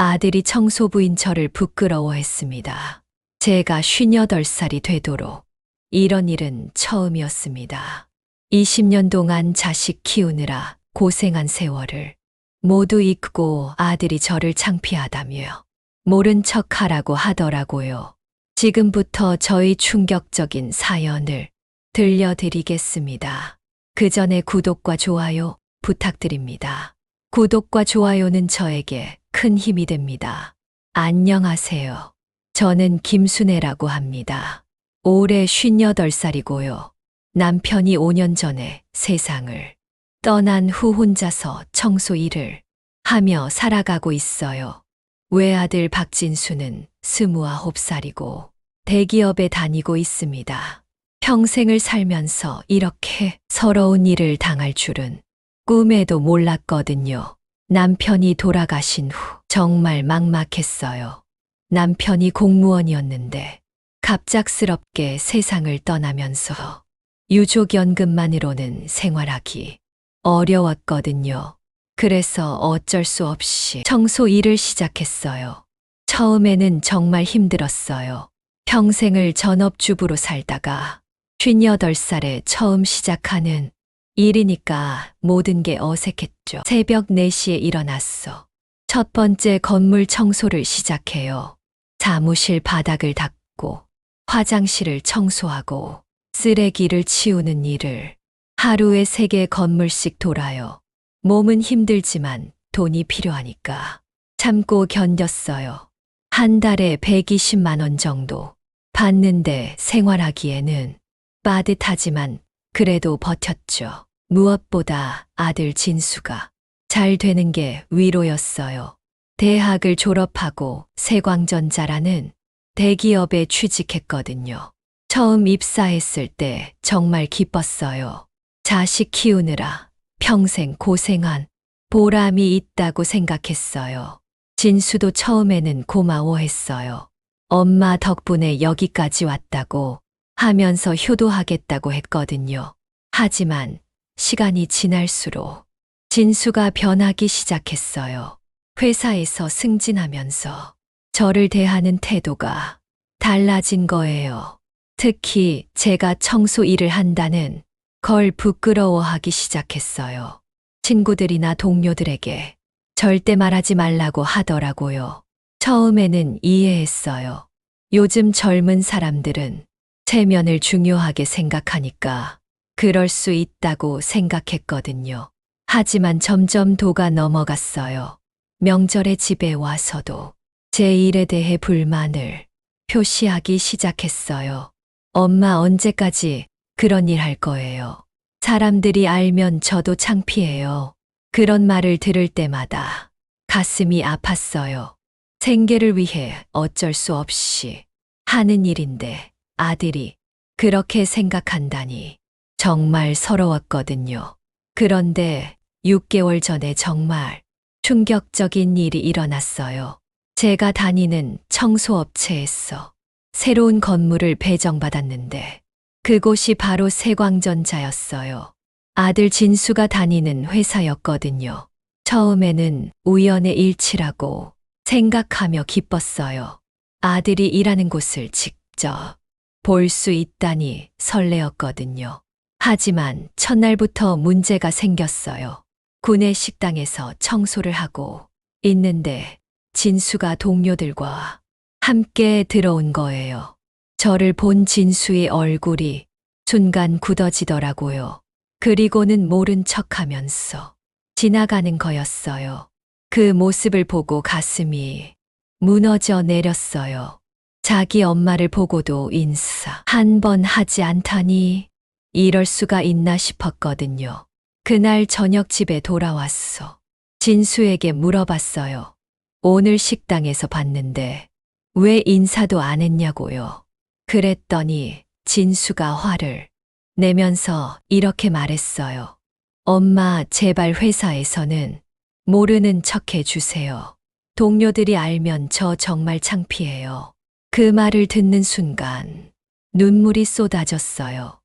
아들이 청소부인 저를 부끄러워했습니다. 제가 58살이 되도록 이런 일은 처음이었습니다. 20년 동안 자식 키우느라 고생한 세월을 모두 잊고 아들이 저를 창피하다며 모른 척 하라고 하더라고요. 지금부터 저희 충격적인 사연을 들려드리겠습니다. 그 전에 구독과 좋아요 부탁드립니다. 구독과 좋아요는 저에게 큰 힘이 됩니다. 안녕하세요. 저는 김순애라고 합니다. 올해 58살이고요. 남편이 5년 전에 세상을 떠난 후 혼자서 청소 일을 하며 살아가고 있어요. 외아들 박진수는 29살이고 대기업에 다니고 있습니다. 평생을 살면서 이렇게 서러운 일을 당할 줄은 꿈에도 몰랐거든요. 남편이 돌아가신 후 정말 막막했어요. 남편이 공무원이었는데 갑작스럽게 세상을 떠나면서 유족연금만으로는 생활하기 어려웠거든요. 그래서 어쩔 수 없이 청소 일을 시작했어요. 처음에는 정말 힘들었어요. 평생을 전업주부로 살다가 58살에 처음 시작하는 일이니까 모든 게 어색했죠. 새벽 4시에 일어났어. 첫 번째 건물 청소를 시작해요. 사무실 바닥을 닦고 화장실을 청소하고 쓰레기를 치우는 일을 하루에 3개 건물씩 돌아요. 몸은 힘들지만 돈이 필요하니까 참고 견뎠어요. 한 달에 120만 원 정도 받는데 생활하기에는 빠듯하지만 그래도 버텼죠. 무엇보다 아들 진수가 잘 되는 게 위로였어요. 대학을 졸업하고 세광전자라는 대기업에 취직했거든요. 처음 입사했을 때 정말 기뻤어요. 자식 키우느라 평생 고생한 보람이 있다고 생각했어요. 진수도 처음에는 고마워했어요. 엄마 덕분에 여기까지 왔다고 하면서 효도하겠다고 했거든요. 하지만 시간이 지날수록 진수가 변하기 시작했어요. 회사에서 승진하면서 저를 대하는 태도가 달라진 거예요. 특히 제가 청소 일을 한다는 걸 부끄러워하기 시작했어요. 친구들이나 동료들에게 절대 말하지 말라고 하더라고요. 처음에는 이해했어요. 요즘 젊은 사람들은 체면을 중요하게 생각하니까 그럴 수 있다고 생각했거든요. 하지만 점점 도가 넘어갔어요. 명절에 집에 와서도 제 일에 대해 불만을 표시하기 시작했어요. 엄마 언제까지 그런 일 할 거예요? 사람들이 알면 저도 창피해요. 그런 말을 들을 때마다 가슴이 아팠어요. 생계를 위해 어쩔 수 없이 하는 일인데 아들이 그렇게 생각한다니 정말 서러웠거든요. 그런데 6개월 전에 정말 충격적인 일이 일어났어요. 제가 다니는 청소업체에서 새로운 건물을 배정받았는데 그곳이 바로 세광전자였어요. 아들 진수가 다니는 회사였거든요. 처음에는 우연의 일치라고 생각하며 기뻤어요. 아들이 일하는 곳을 직접 볼 수 있다니 설레었거든요. 하지만 첫날부터 문제가 생겼어요. 구내 식당에서 청소를 하고 있는데 진수가 동료들과 함께 들어온 거예요. 저를 본 진수의 얼굴이 순간 굳어지더라고요. 그리고는 모른 척하면서 지나가는 거였어요. 그 모습을 보고 가슴이 무너져 내렸어요. 자기 엄마를 보고도 인사 한 번 하지 않다니 이럴 수가 있나 싶었거든요. 그날 저녁 집에 돌아왔어. 진수에게 물어봤어요. 오늘 식당에서 봤는데 왜 인사도 안 했냐고요. 그랬더니 진수가 화를 내면서 이렇게 말했어요. 엄마, 제발 회사에서는 모르는 척 해주세요. 동료들이 알면 저 정말 창피해요. 그 말을 듣는 순간 눈물이 쏟아졌어요.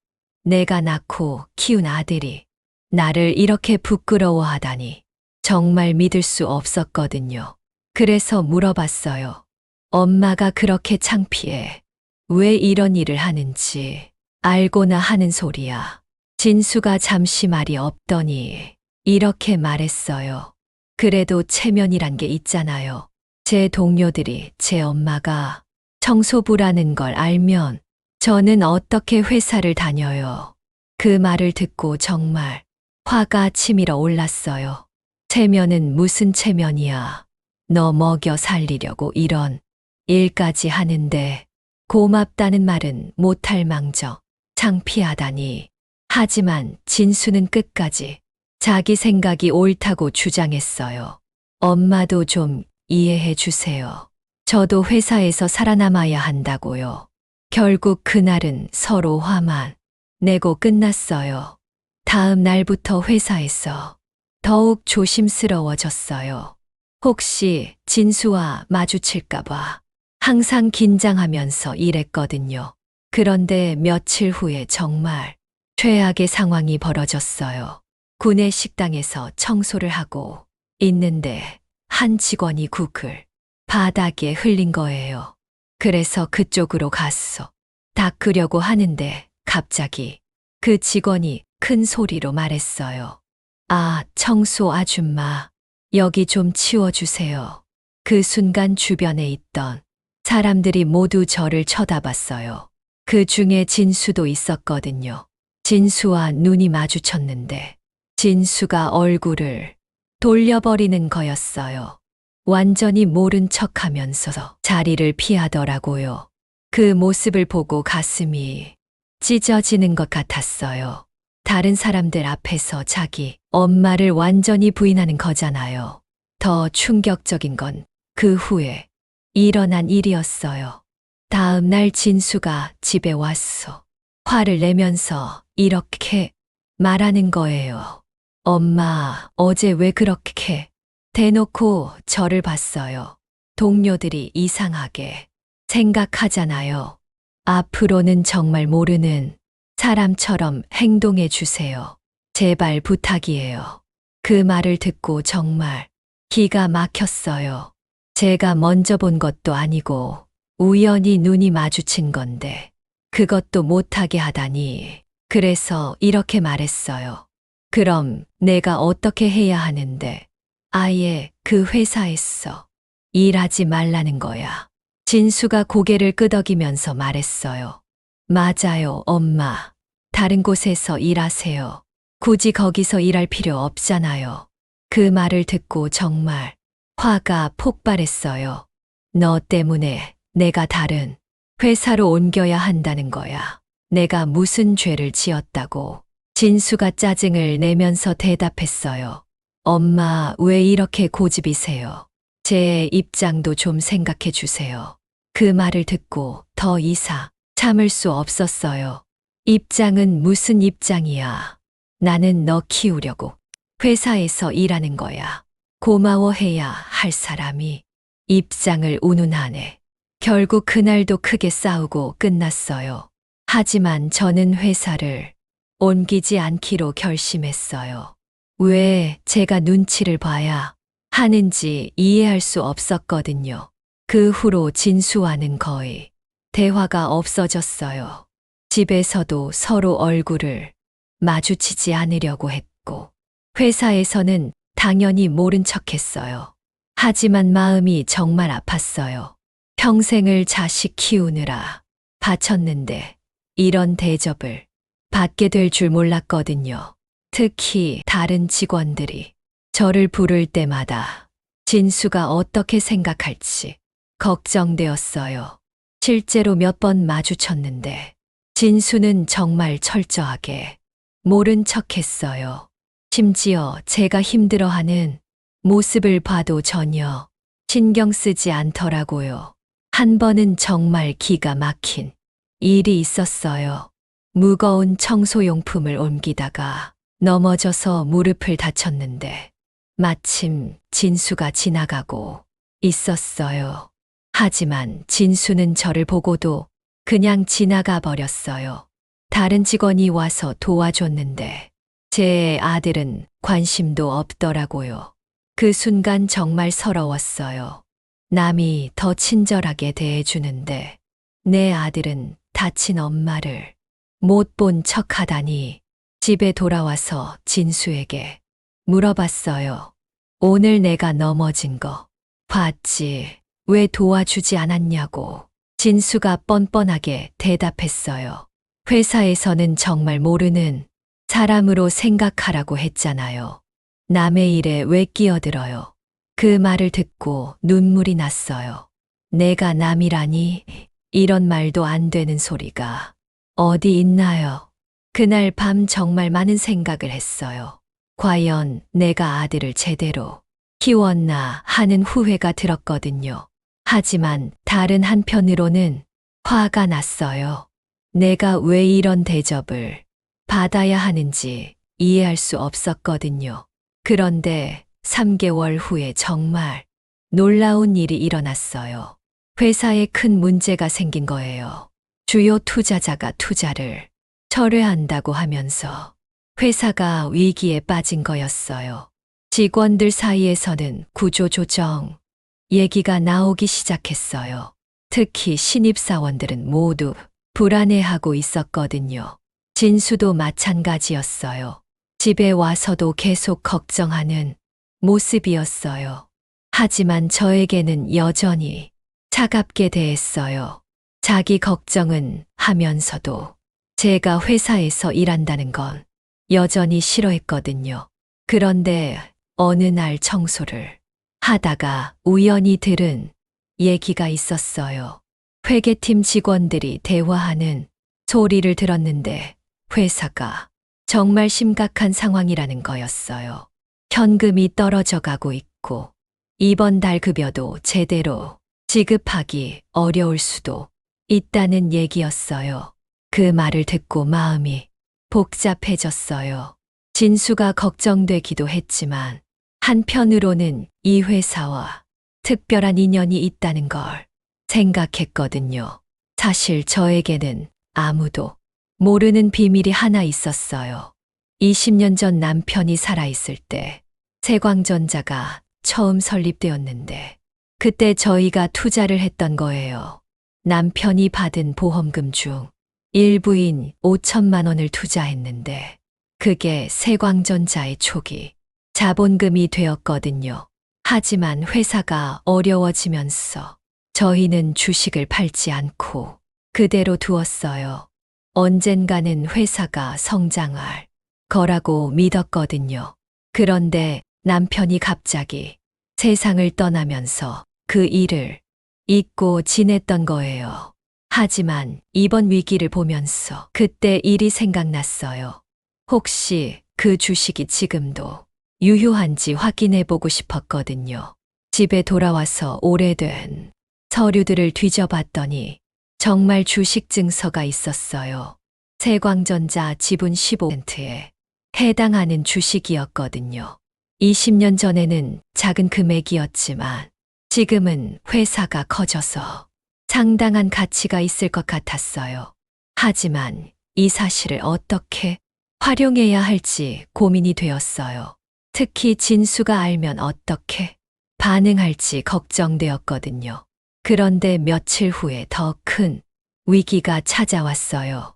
내가 낳고 키운 아들이 나를 이렇게 부끄러워하다니 정말 믿을 수 없었거든요. 그래서 물어봤어요. 엄마가 그렇게 창피해. 왜 이런 일을 하는지 알고나 하는 소리야. 진수가 잠시 말이 없더니 이렇게 말했어요. 그래도 체면이란 게 있잖아요. 제 동료들이 제 엄마가 청소부라는 걸 알면 저는 어떻게 회사를 다녀요. 그 말을 듣고 정말 화가 치밀어 올랐어요. 체면은 무슨 체면이야. 너 먹여 살리려고 이런 일까지 하는데 고맙다는 말은 못할 망정 창피하다니. 하지만 진수는 끝까지 자기 생각이 옳다고 주장했어요. 엄마도 좀 이해해 주세요. 저도 회사에서 살아남아야 한다고요. 결국 그날은 서로 화만 내고 끝났어요. 다음 날부터 회사에서 더욱 조심스러워졌어요. 혹시 진수와 마주칠까봐 항상 긴장하면서 일했거든요. 그런데 며칠 후에 정말 최악의 상황이 벌어졌어요. 구내 식당에서 청소를 하고 있는데 한 직원이 국을 바닥에 흘린 거예요. 그래서 그쪽으로 갔어. 닦으려고 하는데 갑자기 그 직원이 큰 소리로 말했어요. 아, 청소 아줌마, 여기 좀 치워주세요. 그 순간 주변에 있던 사람들이 모두 저를 쳐다봤어요. 그 중에 진수도 있었거든요. 진수와 눈이 마주쳤는데 진수가 얼굴을 돌려버리는 거였어요. 완전히 모른 척 하면서 자리를 피하더라고요. 그 모습을 보고 가슴이 찢어지는 것 같았어요. 다른 사람들 앞에서 자기 엄마를 완전히 부인하는 거잖아요. 더 충격적인 건 그 후에 일어난 일이었어요. 다음 날 진수가 집에 왔어. 화를 내면서 이렇게 말하는 거예요. 엄마, 어제 왜 그렇게 대놓고 저를 봤어요. 동료들이 이상하게 생각하잖아요. 앞으로는 정말 모르는 사람처럼 행동해 주세요. 제발 부탁이에요. 그 말을 듣고 정말 기가 막혔어요. 제가 먼저 본 것도 아니고 우연히 눈이 마주친 건데 그것도 못하게 하다니. 그래서 이렇게 말했어요. 그럼 내가 어떻게 해야 하는데? 아예 그 회사에서 일하지 말라는 거야. 진수가 고개를 끄덕이면서 말했어요. 맞아요, 엄마. 다른 곳에서 일하세요. 굳이 거기서 일할 필요 없잖아요. 그 말을 듣고 정말 화가 폭발했어요. 너 때문에 내가 다른 회사로 옮겨야 한다는 거야. 내가 무슨 죄를 지었다고. 진수가 짜증을 내면서 대답했어요. 엄마, 왜 이렇게 고집이세요? 제 입장도 좀 생각해 주세요. 그 말을 듣고 더 이상 참을 수 없었어요. 입장은 무슨 입장이야. 나는 너 키우려고 회사에서 일하는 거야. 고마워해야 할 사람이 입장을 운운하네. 결국 그날도 크게 싸우고 끝났어요. 하지만 저는 회사를 옮기지 않기로 결심했어요. 왜 제가 눈치를 봐야 하는지 이해할 수 없었거든요. 그 후로 진수와는 거의 대화가 없어졌어요. 집에서도 서로 얼굴을 마주치지 않으려고 했고, 회사에서는 당연히 모른 척 했어요. 하지만 마음이 정말 아팠어요. 평생을 자식 키우느라 바쳤는데 이런 대접을 받게 될 줄 몰랐거든요. 특히 다른 직원들이 저를 부를 때마다 진수가 어떻게 생각할지 걱정되었어요. 실제로 몇 번 마주쳤는데 진수는 정말 철저하게 모른 척했어요. 심지어 제가 힘들어하는 모습을 봐도 전혀 신경 쓰지 않더라고요. 한 번은 정말 기가 막힌 일이 있었어요. 무거운 청소용품을 옮기다가 넘어져서 무릎을 다쳤는데 마침 진수가 지나가고 있었어요. 하지만 진수는 저를 보고도 그냥 지나가 버렸어요. 다른 직원이 와서 도와줬는데 제 아들은 관심도 없더라고요. 그 순간 정말 서러웠어요. 남이 더 친절하게 대해주는데 내 아들은 다친 엄마를 못 본 척 하다니 집에 돌아와서 진수에게 물어봤어요. 오늘 내가 넘어진 거 봤지? 왜 도와주지 않았냐고. 진수가 뻔뻔하게 대답했어요. 회사에서는 정말 모르는 사람으로 생각하라고 했잖아요. 남의 일에 왜 끼어들어요? 그 말을 듣고 눈물이 났어요. 내가 남이라니 이런 말도 안 되는 소리가 어디 있나요? 그날 밤 정말 많은 생각을 했어요. 과연 내가 아들을 제대로 키웠나 하는 후회가 들었거든요. 하지만 다른 한편으로는 화가 났어요. 내가 왜 이런 대접을 받아야 하는지 이해할 수 없었거든요. 그런데 3개월 후에 정말 놀라운 일이 일어났어요. 회사에 큰 문제가 생긴 거예요. 주요 투자자가 투자를 철회한다고 하면서 회사가 위기에 빠진 거였어요. 직원들 사이에서는 구조조정 얘기가 나오기 시작했어요. 특히 신입사원들은 모두 불안해하고 있었거든요. 진수도 마찬가지였어요. 집에 와서도 계속 걱정하는 모습이었어요. 하지만 저에게는 여전히 차갑게 대했어요. 자기 걱정은 하면서도 제가 회사에서 일한다는 건 여전히 싫어했거든요. 그런데 어느 날 청소를 하다가 우연히 들은 얘기가 있었어요. 회계팀 직원들이 대화하는 소리를 들었는데 회사가 정말 심각한 상황이라는 거였어요. 현금이 떨어져 가고 있고 이번 달 급여도 제대로 지급하기 어려울 수도 있다는 얘기였어요. 그 말을 듣고 마음이 복잡해졌어요. 진수가 걱정되기도 했지만 한편으로는 이 회사와 특별한 인연이 있다는 걸 생각했거든요. 사실 저에게는 아무도 모르는 비밀이 하나 있었어요. 20년 전 남편이 살아있을 때 세광전자가 처음 설립되었는데 그때 저희가 투자를 했던 거예요. 남편이 받은 보험금 중 일부인 5천만 원을 투자했는데 그게 세광전자의 초기 자본금이 되었거든요. 하지만 회사가 어려워지면서 저희는 주식을 팔지 않고 그대로 두었어요. 언젠가는 회사가 성장할 거라고 믿었거든요. 그런데 남편이 갑자기 세상을 떠나면서 그 일을 잊고 지냈던 거예요. 하지만 이번 위기를 보면서 그때 일이 생각났어요. 혹시 그 주식이 지금도 유효한지 확인해 보고 싶었거든요. 집에 돌아와서 오래된 서류들을 뒤져봤더니 정말 주식 증서가 있었어요. 세광전자 지분 15%에 해당하는 주식이었거든요. 20년 전에는 작은 금액이었지만 지금은 회사가 커져서 상당한 가치가 있을 것 같았어요. 하지만 이 사실을 어떻게 활용해야 할지 고민이 되었어요. 특히 진수가 알면 어떻게 반응할지 걱정되었거든요. 그런데 며칠 후에 더 큰 위기가 찾아왔어요.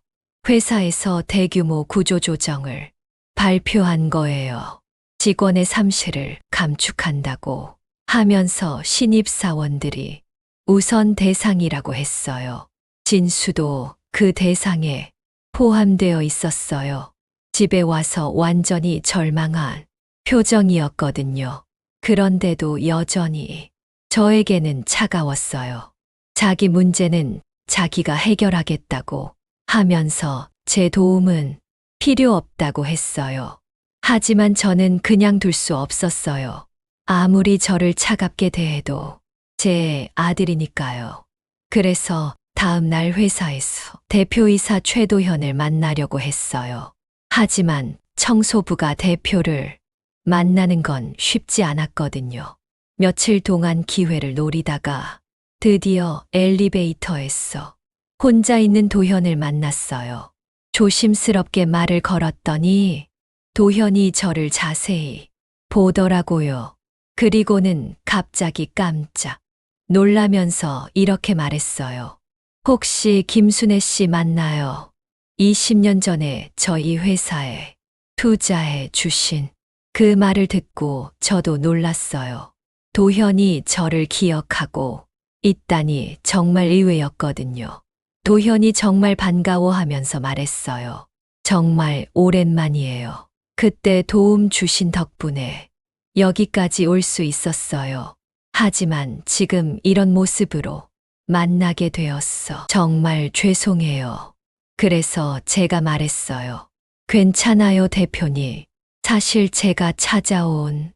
회사에서 대규모 구조조정을 발표한 거예요. 직원의 삶실을 감축한다고 하면서 신입사원들이 우선 대상이라고 했어요. 진수도 그 대상에 포함되어 있었어요. 집에 와서 완전히 절망한 표정이었거든요. 그런데도 여전히 저에게는 차가웠어요. 자기 문제는 자기가 해결하겠다고 하면서 제 도움은 필요 없다고 했어요. 하지만 저는 그냥 둘 수 없었어요. 아무리 저를 차갑게 대해도 제 아들이니까요. 그래서 다음 날 회사에서 대표이사 최도현을 만나려고 했어요. 하지만 청소부가 대표를 만나는 건 쉽지 않았거든요. 며칠 동안 기회를 노리다가 드디어 엘리베이터에서 혼자 있는 도현을 만났어요. 조심스럽게 말을 걸었더니 도현이 저를 자세히 보더라고요. 그리고는 갑자기 깜짝 놀라면서 이렇게 말했어요. 혹시 김순애 씨 맞나요? 20년 전에 저희 회사에 투자해 주신 그 말을 듣고 저도 놀랐어요. 도현이 저를 기억하고 있다니 정말 의외였거든요. 도현이 정말 반가워하면서 말했어요. 정말 오랜만이에요. 그때 도움 주신 덕분에 여기까지 올 수 있었어요. 하지만 지금 이런 모습으로 만나게 되었어. 정말 죄송해요. 그래서 제가 말했어요. 괜찮아요, 대표님. 사실 제가 찾아온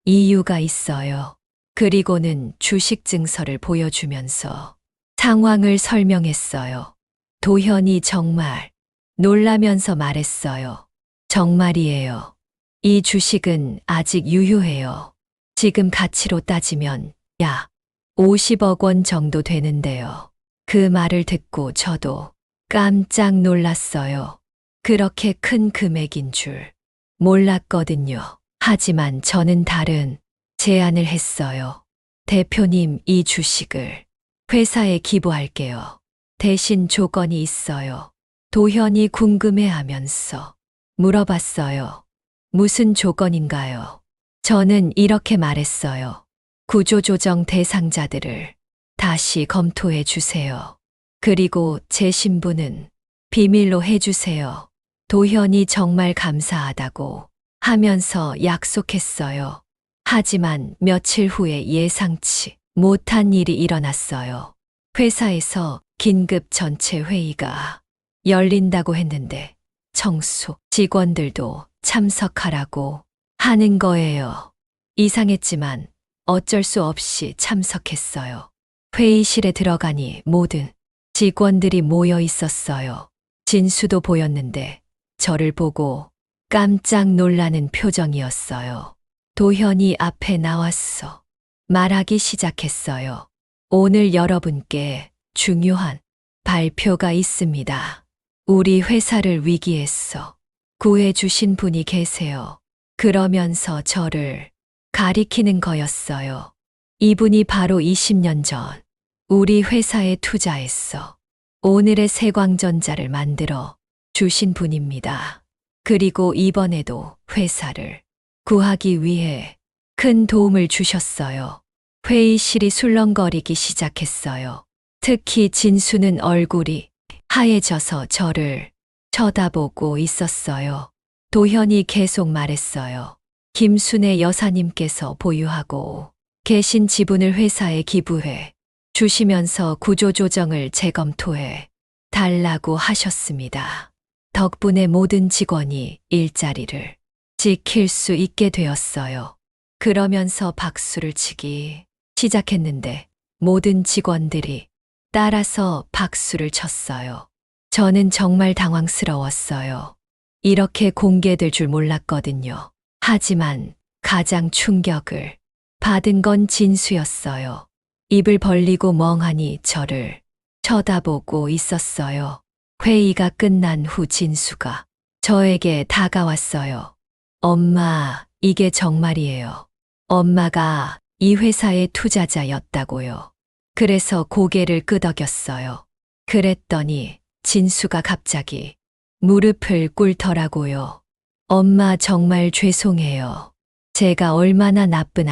이유가 있어요. 그리고는 주식 증서를 보여주면서 상황을 설명했어요. 도현이 정말 놀라면서 말했어요. 정말이에요. 이 주식은 아직 유효해요. 지금 가치로 따지면 약 50억 원 정도 되는데요. 그 말을 듣고 저도 깜짝 놀랐어요. 그렇게 큰 금액인 줄 몰랐거든요. 하지만 저는 다른 제안을 했어요. 대표님, 이 주식을 회사에 기부할게요. 대신 조건이 있어요. 도현이 궁금해하면서 물어봤어요. 무슨 조건인가요? 저는 이렇게 말했어요. 구조조정 대상자들을 다시 검토해 주세요. 그리고 제 신분은 비밀로 해주세요. 도현이 정말 감사하다고 하면서 약속했어요. 하지만 며칠 후에 예상치 못한 일이 일어났어요. 회사에서 긴급 전체 회의가 열린다고 했는데 청소 직원들도 참석하라고 하는 거예요. 이상했지만 어쩔 수 없이 참석했어요. 회의실에 들어가니 모든 직원들이 모여 있었어요. 진수도 보였는데 저를 보고 깜짝 놀라는 표정이었어요. 도현이 앞에 나왔어. 말하기 시작했어요. 오늘 여러분께 중요한 발표가 있습니다. 우리 회사를 위기에서 구해주신 분이 계세요. 그러면서 저를 가리키는 거였어요. 이분이 바로 20년 전 우리 회사에 투자했어. 오늘의 세광전자를 만들어 주신 분입니다. 그리고 이번에도 회사를 구하기 위해 큰 도움을 주셨어요. 회의실이 술렁거리기 시작했어요. 특히 진수는 얼굴이 하얘져서 저를 쳐다보고 있었어요. 도현이 계속 말했어요. 김순애 여사님께서 보유하고 계신 지분을 회사에 기부해 주시면서 구조조정을 재검토해 달라고 하셨습니다. 덕분에 모든 직원이 일자리를 지킬 수 있게 되었어요. 그러면서 박수를 치기 시작했는데 모든 직원들이 따라서 박수를 쳤어요. 저는 정말 당황스러웠어요. 이렇게 공개될 줄 몰랐거든요. 하지만 가장 충격을 받은 건 진수였어요. 입을 벌리고 멍하니 저를 쳐다보고 있었어요. 회의가 끝난 후 진수가 저에게 다가왔어요. 엄마, 이게 정말이에요. 엄마가 이 회사의 투자자였다고요. 그래서 고개를 끄덕였어요. 그랬더니 진수가 갑자기 무릎을 꿇더라고요. 엄마, 정말 죄송해요. 제가 얼마나 나쁜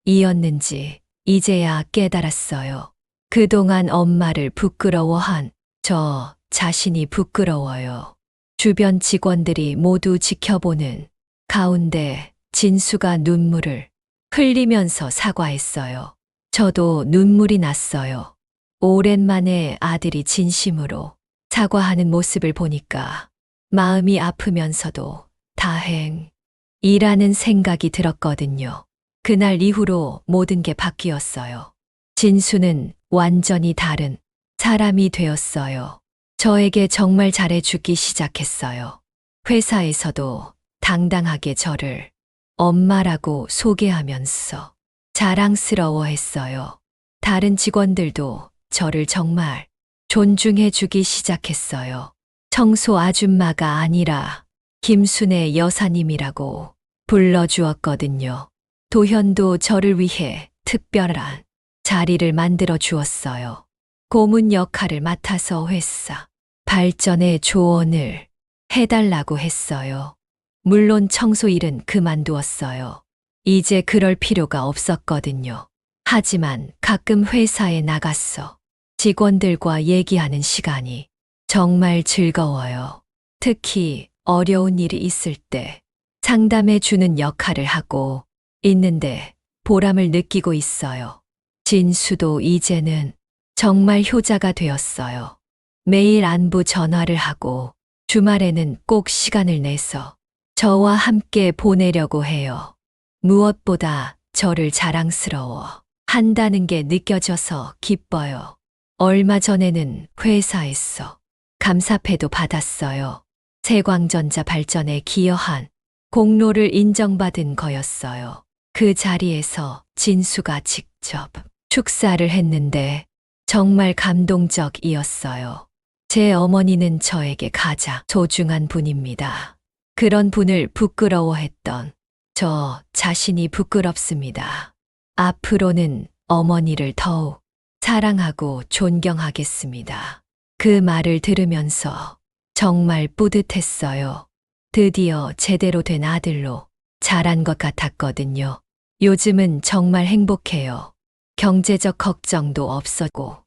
아들이었는지 이제야 깨달았어요. 그동안 엄마를 부끄러워한 저 자신이 부끄러워요. 주변 직원들이 모두 지켜보는 가운데 진수가 눈물을 흘리면서 사과했어요. 저도 눈물이 났어요. 오랜만에 아들이 진심으로 사과하는 모습을 보니까 마음이 아프면서도 다행이라는 생각이 들었거든요. 그날 이후로 모든 게 바뀌었어요. 진수는 완전히 다른 사람이 되었어요. 저에게 정말 잘해주기 시작했어요. 회사에서도 당당하게 저를 엄마라고 소개하면서 자랑스러워했어요. 다른 직원들도 저를 정말 존중해주기 시작했어요. 청소 아줌마가 아니라 김순애 여사님이라고 불러주었거든요. 도현도 저를 위해 특별한 자리를 만들어 주었어요. 고문 역할을 맡아서 회사 발전에 조언을 해달라고 했어요. 물론 청소 일은 그만두었어요. 이제 그럴 필요가 없었거든요. 하지만 가끔 회사에 나가서 직원들과 얘기하는 시간이 정말 즐거워요. 특히 어려운 일이 있을 때 상담해 주는 역할을 하고 있는데 보람을 느끼고 있어요. 진수도 이제는 정말 효자가 되었어요. 매일 안부 전화를 하고 주말에는 꼭 시간을 내서 저와 함께 보내려고 해요. 무엇보다 저를 자랑스러워 한다는 게 느껴져서 기뻐요. 얼마 전에는 회사에서 감사패도 받았어요. 세광전자 발전에 기여한 공로를 인정받은 거였어요. 그 자리에서 진수가 직접 축사를 했는데 정말 감동적이었어요. 제 어머니는 저에게 가장 소중한 분입니다. 그런 분을 부끄러워했던 저 자신이 부끄럽습니다. 앞으로는 어머니를 더욱 사랑하고 존경하겠습니다. 그 말을 들으면서 정말 뿌듯했어요. 드디어 제대로 된 아들로 자란 것 같았거든요. 요즘은 정말 행복해요. 경제적 걱정도 없었고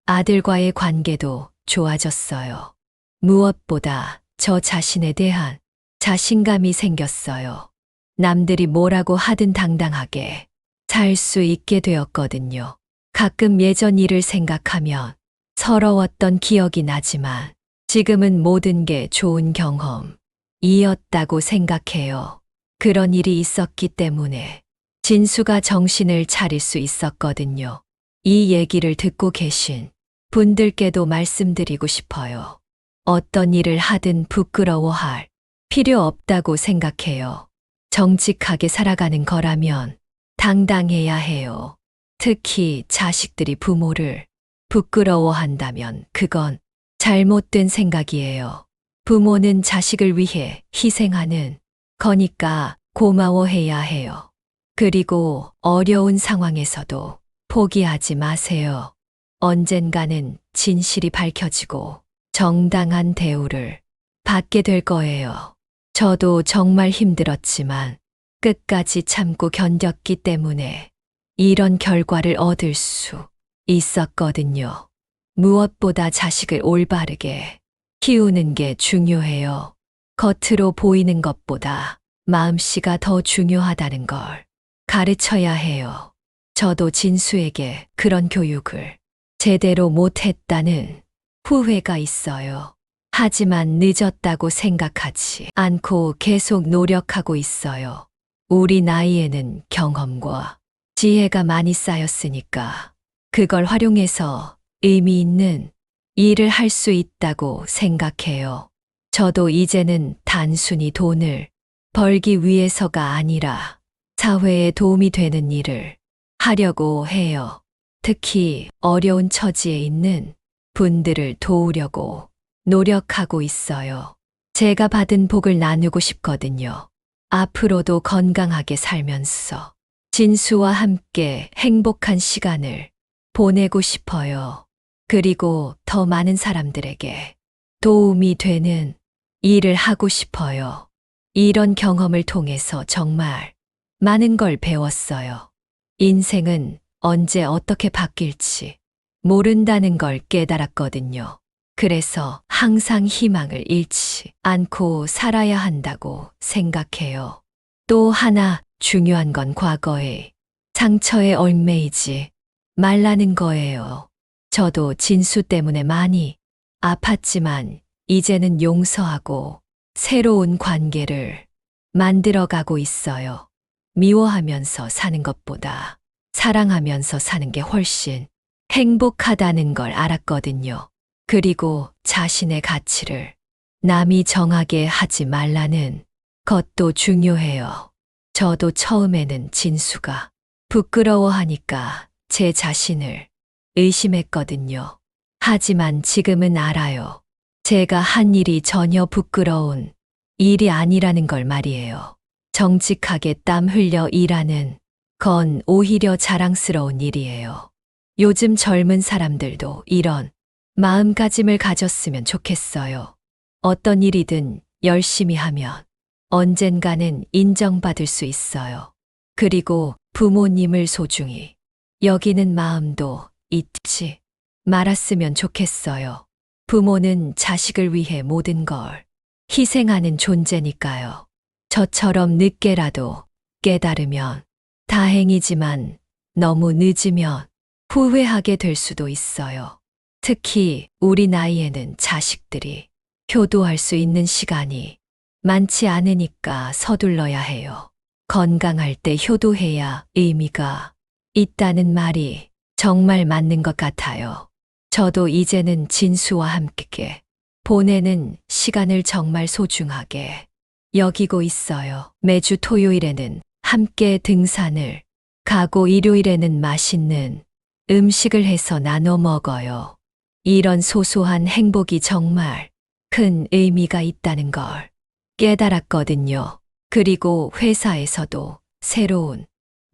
아들과의 관계도 좋아졌어요. 무엇보다 저 자신에 대한 자신감이 생겼어요. 남들이 뭐라고 하든 당당하게 살 수 있게 되었거든요. 가끔 예전 일을 생각하면 서러웠던 기억이 나지만 지금은 모든 게 좋은 경험이었다고 생각해요. 그런 일이 있었기 때문에 진수가 정신을 차릴 수 있었거든요. 이 얘기를 듣고 계신 분들께도 말씀드리고 싶어요. 어떤 일을 하든 부끄러워할 필요 없다고 생각해요. 정직하게 살아가는 거라면 당당해야 해요. 특히 자식들이 부모를 부끄러워한다면 그건 잘못된 생각이에요. 부모는 자식을 위해 희생하는 거니까 고마워해야 해요. 그리고 어려운 상황에서도 포기하지 마세요. 언젠가는 진실이 밝혀지고 정당한 대우를 받게 될 거예요. 저도 정말 힘들었지만 끝까지 참고 견뎠기 때문에 이런 결과를 얻을 수 있었거든요. 무엇보다 자식을 올바르게 키우는 게 중요해요. 겉으로 보이는 것보다 마음씨가 더 중요하다는 걸 가르쳐야 해요. 저도 진수에게 그런 교육을 제대로 못했다는 후회가 있어요. 하지만 늦었다고 생각하지 않고 계속 노력하고 있어요. 우리 나이에는 경험과 지혜가 많이 쌓였으니까 그걸 활용해서 의미 있는 일을 할 수 있다고 생각해요. 저도 이제는 단순히 돈을 벌기 위해서가 아니라 사회에 도움이 되는 일을 하려고 해요. 특히 어려운 처지에 있는 분들을 도우려고 노력하고 있어요. 제가 받은 복을 나누고 싶거든요. 앞으로도 건강하게 살면서 진수와 함께 행복한 시간을 보내고 싶어요. 그리고 더 많은 사람들에게 도움이 되는 일을 하고 싶어요. 이런 경험을 통해서 정말 많은 걸 배웠어요. 인생은 언제 어떻게 바뀔지 모른다는 걸 깨달았거든요. 그래서 항상 희망을 잃지 않고 살아야 한다고 생각해요. 또 하나 중요한 건 과거의 상처에 얽매이지 말라는 거예요. 저도 진수 때문에 많이 아팠지만 이제는 용서하고 새로운 관계를 만들어가고 있어요. 미워하면서 사는 것보다 사랑하면서 사는 게 훨씬 행복하다는 걸 알았거든요. 그리고 자신의 가치를 남이 정하게 하지 말라는 것도 중요해요. 저도 처음에는 진수가 부끄러워하니까 제 자신을 의심했거든요. 하지만 지금은 알아요. 제가 한 일이 전혀 부끄러운 일이 아니라는 걸 말이에요. 정직하게 땀 흘려 일하는 건 오히려 자랑스러운 일이에요. 요즘 젊은 사람들도 이런 마음가짐을 가졌으면 좋겠어요. 어떤 일이든 열심히 하면 언젠가는 인정받을 수 있어요. 그리고 부모님을 소중히 여기는 마음도 잊지 말았으면 좋겠어요. 부모는 자식을 위해 모든 걸 희생하는 존재니까요. 저처럼 늦게라도 깨달으면 다행이지만 너무 늦으면 후회하게 될 수도 있어요. 특히 우리 나이에는 자식들이 효도할 수 있는 시간이 많지 않으니까 서둘러야 해요. 건강할 때 효도해야 의미가 있다는 말이 정말 맞는 것 같아요. 저도 이제는 진수와 함께 보내는 시간을 정말 소중하게 여기고 있어요. 매주 토요일에는 함께 등산을 가고 일요일에는 맛있는 음식을 해서 나눠 먹어요. 이런 소소한 행복이 정말 큰 의미가 있다는 걸 깨달았거든요. 그리고 회사에서도 새로운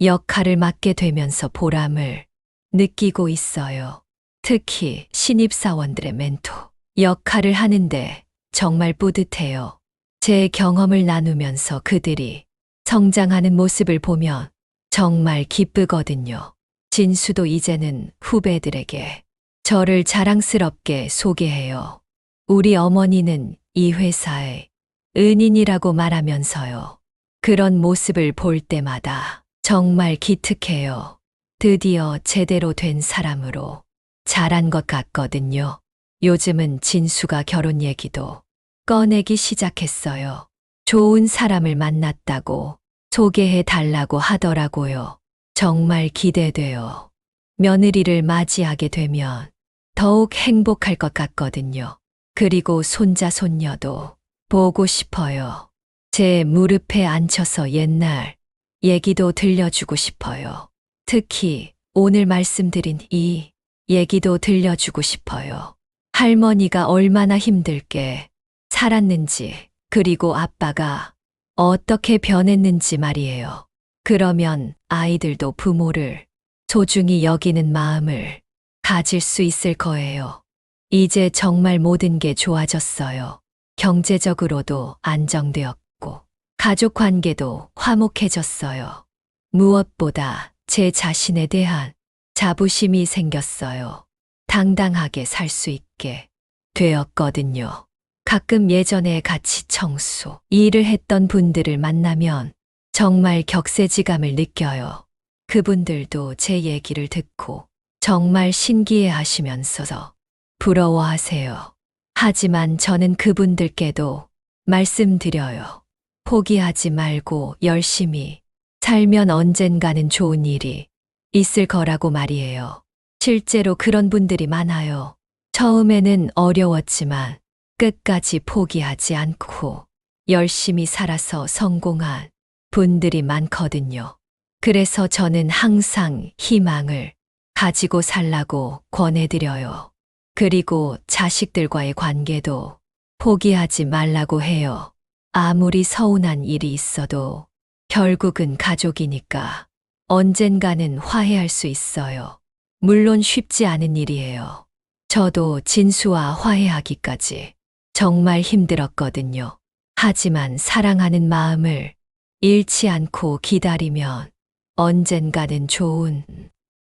역할을 맡게 되면서 보람을 느끼고 있어요. 특히 신입사원들의 멘토 역할을 하는데 정말 뿌듯해요. 제 경험을 나누면서 그들이 성장하는 모습을 보면 정말 기쁘거든요. 진수도 이제는 후배들에게 저를 자랑스럽게 소개해요. 우리 어머니는 이 회사의 은인이라고 말하면서요. 그런 모습을 볼 때마다 정말 기특해요. 드디어 제대로 된 사람으로 자란 것 같거든요. 요즘은 진수가 결혼 얘기도 꺼내기 시작했어요. 좋은 사람을 만났다고 소개해 달라고 하더라고요. 정말 기대돼요. 며느리를 맞이하게 되면 더욱 행복할 것 같거든요. 그리고 손자, 손녀도 보고 싶어요. 제 무릎에 앉혀서 옛날 얘기도 들려주고 싶어요. 특히 오늘 말씀드린 이 얘기도 들려주고 싶어요. 할머니가 얼마나 힘들게 살았는지, 그리고 아빠가 어떻게 변했는지 말이에요. 그러면 아이들도 부모를 소중히 여기는 마음을 가질 수 있을 거예요. 이제 정말 모든 게 좋아졌어요. 경제적으로도 안정되었고, 가족 관계도 화목해졌어요. 무엇보다 제 자신에 대한 자부심이 생겼어요. 당당하게 살 수 있게 되었거든요. 가끔 예전에 같이 청소, 일을 했던 분들을 만나면 정말 격세지감을 느껴요. 그분들도 제 얘기를 듣고 정말 신기해 하시면서 부러워하세요. 하지만 저는 그분들께도 말씀드려요. 포기하지 말고 열심히 살면 언젠가는 좋은 일이 있을 거라고 말이에요. 실제로 그런 분들이 많아요. 처음에는 어려웠지만 끝까지 포기하지 않고 열심히 살아서 성공한 분들이 많거든요. 그래서 저는 항상 희망을 가지고 살라고 권해드려요. 그리고 자식들과의 관계도 포기하지 말라고 해요. 아무리 서운한 일이 있어도 결국은 가족이니까 언젠가는 화해할 수 있어요. 물론 쉽지 않은 일이에요. 저도 진수와 화해하기까지 정말 힘들었거든요. 하지만 사랑하는 마음을 잃지 않고 기다리면 언젠가는 좋은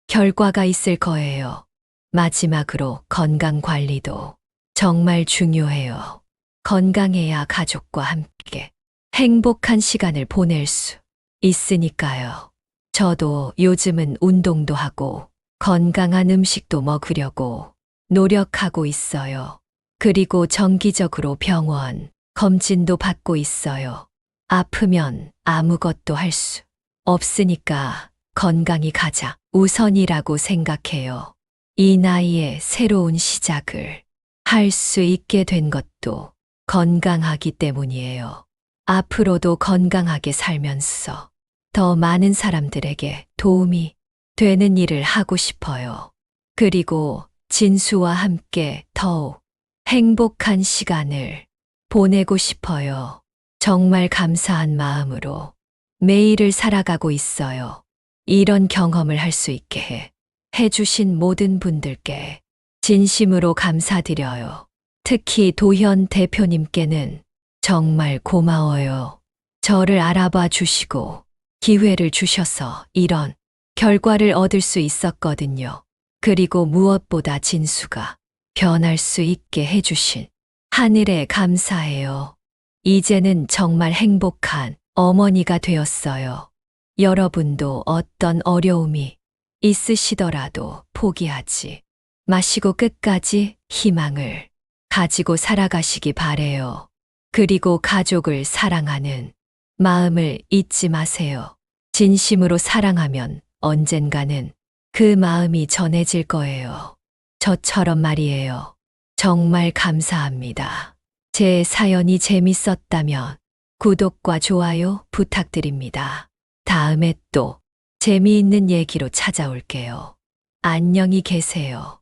결과가 있을 거예요. 마지막으로 건강 관리도 정말 중요해요. 건강해야 가족과 함께 행복한 시간을 보낼 수 있으니까요. 저도 요즘은 운동도 하고 건강한 음식도 먹으려고 노력하고 있어요. 그리고 정기적으로 병원 검진도 받고 있어요. 아프면 아무것도 할 수 없으니까 건강이 가장 우선이라고 생각해요. 이 나이에 새로운 시작을 할 수 있게 된 것도 건강하기 때문이에요. 앞으로도 건강하게 살면서 더 많은 사람들에게 도움이 되는 일을 하고 싶어요. 그리고 진수와 함께 더욱 행복한 시간을 보내고 싶어요. 정말 감사한 마음으로 매일을 살아가고 있어요. 이런 경험을 할 수 있게 해 해주신 모든 분들께 진심으로 감사드려요. 특히 도현 대표님께는 정말 고마워요. 저를 알아봐 주시고 기회를 주셔서 이런 결과를 얻을 수 있었거든요. 그리고 무엇보다 진수가 변할 수 있게 해주신 하늘에 감사해요. 이제는 정말 행복한 어머니가 되었어요. 여러분도 어떤 어려움이 있으시더라도 포기하지 마시고 끝까지 희망을 가지고 살아가시기 바래요. 그리고 가족을 사랑하는 마음을 잊지 마세요. 진심으로 사랑하면 언젠가는 그 마음이 전해질 거예요. 저처럼 말이에요. 정말 감사합니다. 제 사연이 재밌었다면 구독과 좋아요 부탁드립니다. 다음에 또 재미있는 얘기로 찾아올게요. 안녕히 계세요.